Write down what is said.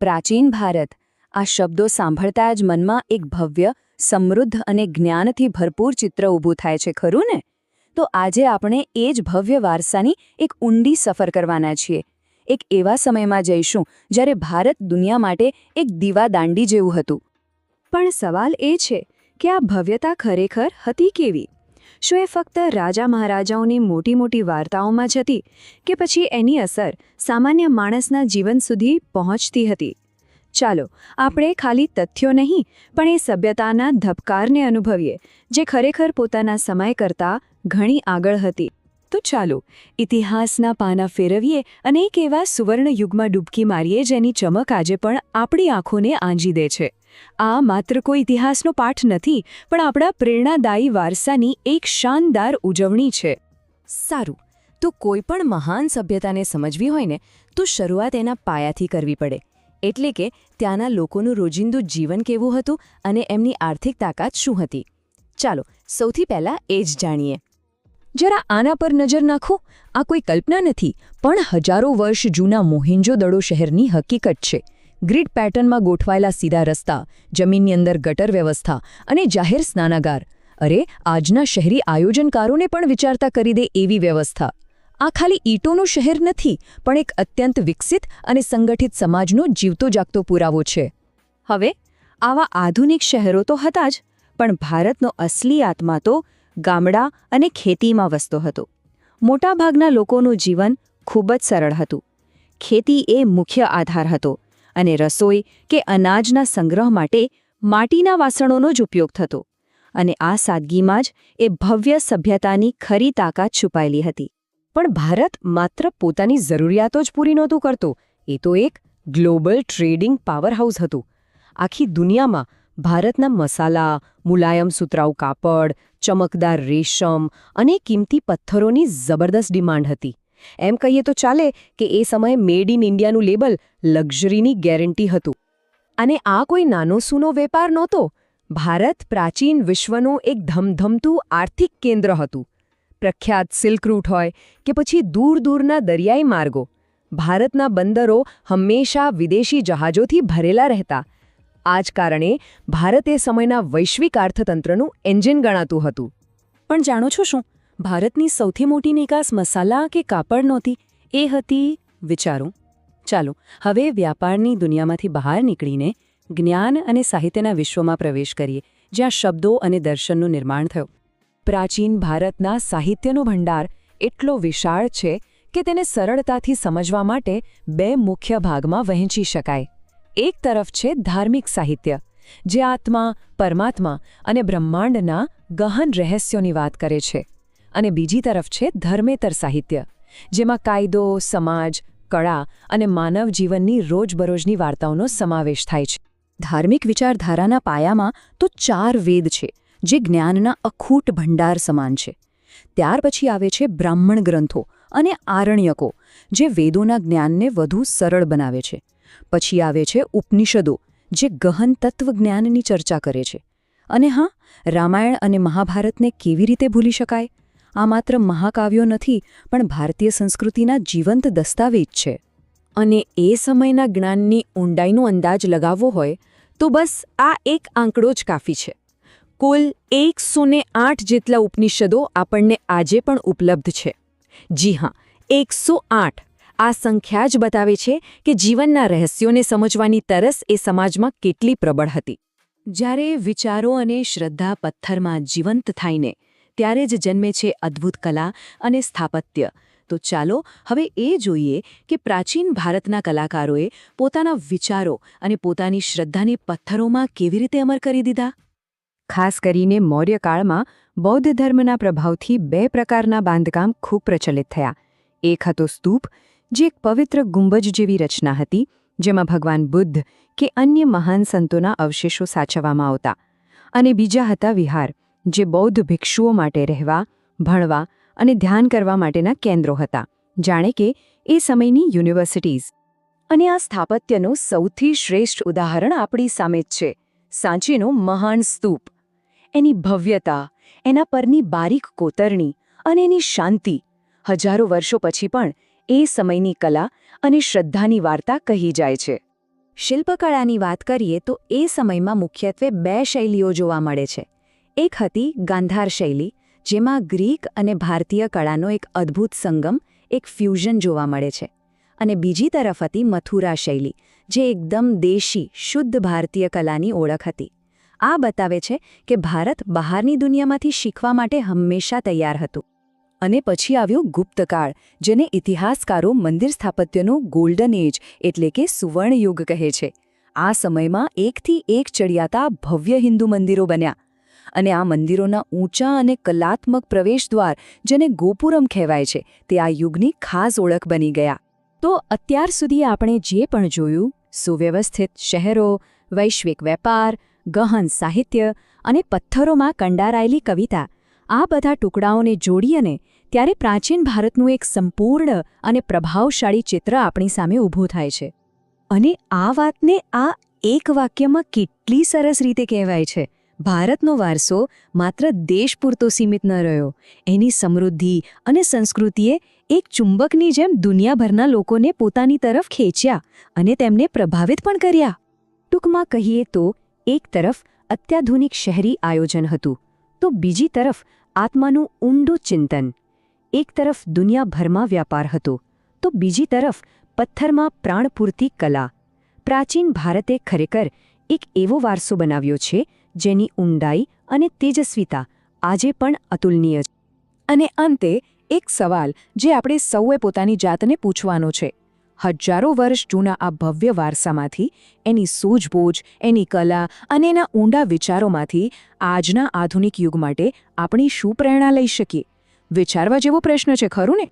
પ્રાચીન ભારત આ શબ્દો સાંભળતા જ મનમાં એક ભવ્ય, સમૃદ્ધ અને જ્ઞાનથી ભરપૂર ચિત્ર ઊભું થાય છે, ખરું ને? તો આજે આપણે એ જ ભવ્ય વારસાની એક ઊંડી સફર કરવાના છીએ. એક એવા સમયમાં જઈશું જ્યારે ભારત દુનિયા માટે એક દીવાદાંડી જેવું હતું. પણ સવાલ એ છે કે આ ભવ્યતા ખરેખર હતી કેવી? શું એ ફક્ત રાજા મહારાજાઓની મોટી મોટી વાર્તાઓમાં જ હતી કે પછી એની અસર સામાન્ય માણસના જીવન સુધી પહોંચતી હતી? ચાલો આપણે ખાલી તથ્યો નહીં પણ એ સભ્યતાના ધબકારને અનુભવીએ જે ખરેખર પોતાના સમય કરતાં ઘણી આગળ હતી. તો ચાલો ઇતિહાસના પાના ફેરવીએ અને એક એવા સુવર્ણ યુગમાં ડૂબકી મારીએ જેની ચમક આજે પણ આપણી આંખોને આંજી દે છે. આ માત્ર કોઈ ઇતિહાસનો પાઠ નથી પણ આપણા પ્રેરણાદાયી વારસાની એક શાનદાર ઉજવણી છે. સારું, તો કોઈ પણ મહાન સભ્યતાને સમજવી હોય ને તો શરૂઆત એના પાયાથી કરવી પડે. એટલે કે ત્યાંના લોકોનું રોજિંદુ જીવન કેવું હતું અને એમની આર્થિક તાકાત શું હતી. ચાલો સૌથી પહેલાં એ જ જાણીએ. જરા આના પર નજર નાખો. આ કોઈ કલ્પના નથી પણ હજારો વર્ષ જૂના મોહેન્જો-દડો શહેરની હકીકત છે. ગ્રીડ પેટર્નમાં ગોઠવાયેલા સીધા રસ્તા, જમીનની અંદર ગટર વ્યવસ્થા અને જાહેર સ્નાનાગાર. અરે આજના શહેરી આયોજનકારોને પણ વિચારતા કરી દે એવી વ્યવસ્થા. આ ખાલી ઈંટોનું શહેર નથી પણ એક અત્યંત વિકસિત અને સંગઠિત સમાજનો જીવતો જાગતો પુરાવો છે. હવે આવા આધુનિક શહેરો તો હતા જ, પણ ભારતનો અસલી આત્મા તો ગામડા અને ખેતીમાં વસતો હતો. મોટાભાગના લોકોનું જીવન ખૂબ જ સરળ હતું. ખેતી એ મુખ્ય આધાર હતો અને રસોઈ કે અનાજના સંગ્રહ માટે માટીના વાસણોનો જ ઉપયોગ થતો. અને આ સાદગીમાં જ એ ભવ્ય સભ્યતાની ખરી તાકાત છુપાયેલી હતી. પણ ભારત માત્ર પોતાની જરૂરિયાતો જ પૂરી નહોતું કરતું, એ તો એક ગ્લોબલ ટ્રેડિંગ પાવરહાઉસ હતું. આખી દુનિયામાં ભારતના મસાલા, મુલાયમ સુતરાઉ કાપડ, ચમકદાર રેશમ અને કિંમતી પથ્થરોની જબરદસ્ત ડિમાન્ડ હતી. એમ કહીએ તો ચાલે કે એ સમયે મેડ ઇન ઇન્ડિયાનું લેબલ લક્ઝરીની ગેરંટી હતું. અને આ કોઈ નાનો સૂનો વેપાર નહોતો. ભારત પ્રાચીન વિશ્વનું એક ધમધમતું આર્થિક કેન્દ્ર હતું. પ્રખ્યાત સિલ્ક રૂટ હોય કે પછી દૂર દૂરના દરિયાઈ માર્ગો, ભારતના બંદરો હંમેશા વિદેશી જહાજોથી ભરેલા રહેતા. આ જ કારણે ભારત એ સમયના વૈશ્વિક અર્થતંત્રનું એન્જિન ગણાતું હતું. પણ જાણો છો શું? ભારતની સૌથી મોટી નિકાસ મસાલા કે કાપડ નહોતી, એ હતી વિચારો. ચાલો હવે વ્યાપારની દુનિયામાંથી બહાર નીકળીને જ્ઞાન અને સાહિત્યના વિશ્વમાં પ્રવેશ કરીએ, જ્યાં શબ્દો અને દર્શનનું નિર્માણ થયું. પ્રાચીન ભારતના સાહિત્યનો ભંડાર એટલો વિશાળ છે કે તેને સરળતાથી સમજવા માટે બે મુખ્ય ભાગમાં વહેંચી શકાય. એક તરફ છે ધાર્મિક સાહિત્ય, જે આત્મા, પરમાત્મા અને બ્રહ્માંડના ગહન રહસ્યોની વાત કરે છે. અને બીજી તરફ છે ધર્મેતર સાહિત્ય, જેમાં કાયદો, સમાજ, કળા અને માનવ જીવનની રોજબરોજની વાર્તાઓનો સમાવેશ થાય છે. ધાર્મિક વિચારધારાના પાયામાં તો 4 વેદ છે, જે જ્ઞાનના અખૂટ ભંડાર સમાન છે. ત્યાર પછી આવે છે બ્રાહ્મણ ગ્રંથો અને આરણ્યકો, જે વેદોના જ્ઞાનને વધુ સરળ બનાવે છે. પછી આવે છે ઉપનિષદો, જે ગહન તત્વજ્ઞાનની ચર્ચા કરે છે. અને હા, રામાયણ અને મહાભારતને કેવી રીતે ભૂલી શકાય? આ માત્ર મહાકાવ્યો નથી પણ ભારતીય સંસ્કૃતિના જીવંત દસ્તાવેજ છે. અને એ સમયના જ્ઞાનની ઊંડાઈનો અંદાજ લગાવવો હોય તો બસ આ એક આંકડો જ કાફી છે. કુલ 108 જેટલા ઉપનિષદો આપણને આજે પણ ઉપલબ્ધ છે. જી હા, 108. આ સંખ્યા જ બતાવે છે કે જીવનના રહસ્યોને સમજવાની તરસ એ સમાજમાં કેટલી પ્રબળ હતી. જ્યારે વિચારો અને શ્રદ્ધા પથ્થરમાં જીવંત થાયને ત્યારે જ જન્મે છે અદ્ભુત કલા અને સ્થાપત્ય. તો ચાલો હવે એ જોઈએ કે પ્રાચીન ભારતના કલાકારોએ પોતાના વિચારો અને પોતાની શ્રદ્ધાને પથ્થરોમાં કેવી રીતે અમર કરી દીધા. ખાસ કરીને મૌર્યકાળમાં બૌદ્ધ ધર્મના પ્રભાવથી 2 પ્રકારના બાંધકામ ખૂબ પ્રચલિત થયા. એક હતો સ્તૂપ, જે એક પવિત્ર ગુંબજ જેવી રચના હતી, જેમાં ભગવાન બુદ્ધ કે અન્ય મહાન સંતોના અવશેષો સાચવવામાં આવતા. અને બીજા હતા વિહાર, જે બૌદ્ધ ભિક્ષુઓ માટે રહેવા, ભણવા અને ધ્યાન કરવા માટેના કેન્દ્રો હતા, જાણે કે એ સમયની યુનિવર્સિટીઝ. અને આ સ્થાપત્યનું સૌથી શ્રેષ્ઠ ઉદાહરણ આપણી સામે જ છે, સાંચીનો મહાન સ્તૂપ. એની ભવ્યતા, એના પરની બારીક કોતરણી અને એની શાંતિ હજારો વર્ષો પછી પણ એ સમયની કલા અને શ્રદ્ધાની વાર્તા કહી જાય છે. શિલ્પકળાની વાત કરીએ તો એ સમયમાં મુખ્યત્વે 2 શૈલીઓ જોવા મળે છે. એક હતી ગાંધાર શૈલી, જેમાં ગ્રીક અને ભારતીય કળાનો એક અદ્ભુત સંગમ, એક ફ્યુઝન જોવા મળે છે. અને બીજી તરફ હતી મથુરા શૈલી, જે એકદમ દેશી, શુદ્ધ ભારતીય કલાની ઓળખ હતી. આ બતાવે છે કે ભારત બહારની દુનિયામાંથી શીખવા માટે હંમેશા તૈયાર હતું. અને પછી આવ્યો ગુપ્તકાળ, જેને ઇતિહાસકારો મંદિર સ્થાપત્યનો ગોલ્ડન એજ એટલે કે સુવર્ણ યુગ કહે છે. આ સમયમાં એકથી એક ચડિયાતા ભવ્ય હિન્દુ મંદિરો બન્યા. અને આ મંદિરોના ઊંચા અને કલાત્મક પ્રવેશદ્વાર, જેને ગોપુરમ કહેવાય છે, તે આ યુગની ખાસ ઓળખ બની ગયા. તો અત્યાર સુધી આપણે જે પણ જોયું, સુવ્યવસ્થિત શહેરો, વૈશ્વિક વેપાર, ગહન સાહિત્ય અને પથ્થરોમાં કંડારાયેલી કવિતા, આ બધા ટુકડાઓને જોડીને ત્યારે પ્રાચીન ભારતનું એક સંપૂર્ણ અને પ્રભાવશાળી ચિત્ર આપણી સામે ઊભું થાય છે. અને આ વાતને આ એક વાક્યમાં કેટલી સરસ રીતે કહેવાય છે. ભારતનો વારસો માત્ર દેશ પૂરતો સીમિત ન રહ્યો. એની સમૃદ્ધિ અને સંસ્કૃતિએ એક ચુંબકની જેમ દુનિયાભરના લોકોને પોતાની તરફ ખેંચ્યા અને તેમને પ્રભાવિત પણ કર્યા. ટૂંકમાં કહીએ તો એક તરફ અત્યાધુનિક શહેરી આયોજન હતું, તો બીજી તરફ આત્માનું ઊંડું ચિંતન. એક તરફ દુનિયાભરમાં વ્યાપાર હતો, તો બીજી તરફ પથ્થરમાં પ્રાણપૂરતી કલા. પ્રાચીન ભારતે ખરેખર એક એવો વારસો બનાવ્યો છે જેની ઊંડાઈ અને તેજસ્વીતા આજે પણ અતુલનીય છે. અને અંતે એક સવાલ જે આપણે સૌએ પોતાની જાતને પૂછવાનો છે. હજારો વર્ષ જૂના આ ભવ્ય વારસામાંથી, એની સૂઝબૂઝ, એની કલા અને એના ઊંડા વિચારોમાંથી આજના આધુનિક યુગ માટે આપણે શું પ્રેરણા લઈ શકીએ? વિચારવા જેવો પ્રશ્ન છે, ખરું ને?